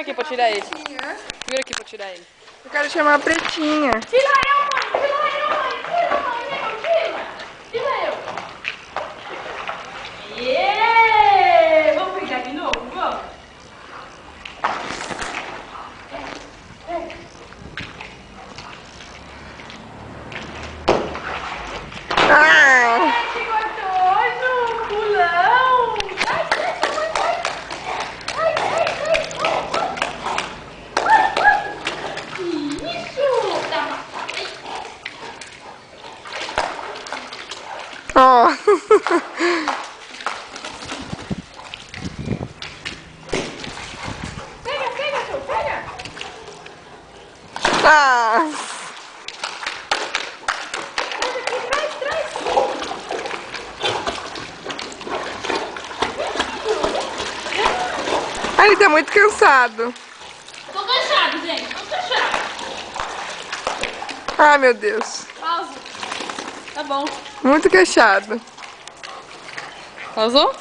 aqui pra tirar ele. Segura aqui pra tirar ele. Eu quero chamar a Pretinha. Tira eu, mãe! Tira eu! Yeah! Vamos pegar de novo? Vamos? Ah! Que gostoso! Pulão! Ai, que isso? Ó. Pega! Ah! Traz! Ah, ele tá muito cansado. Tô cansado, gente. Tô cansado. Ai, meu Deus. Pausa. Tá bom. Muito queixado. Pausou?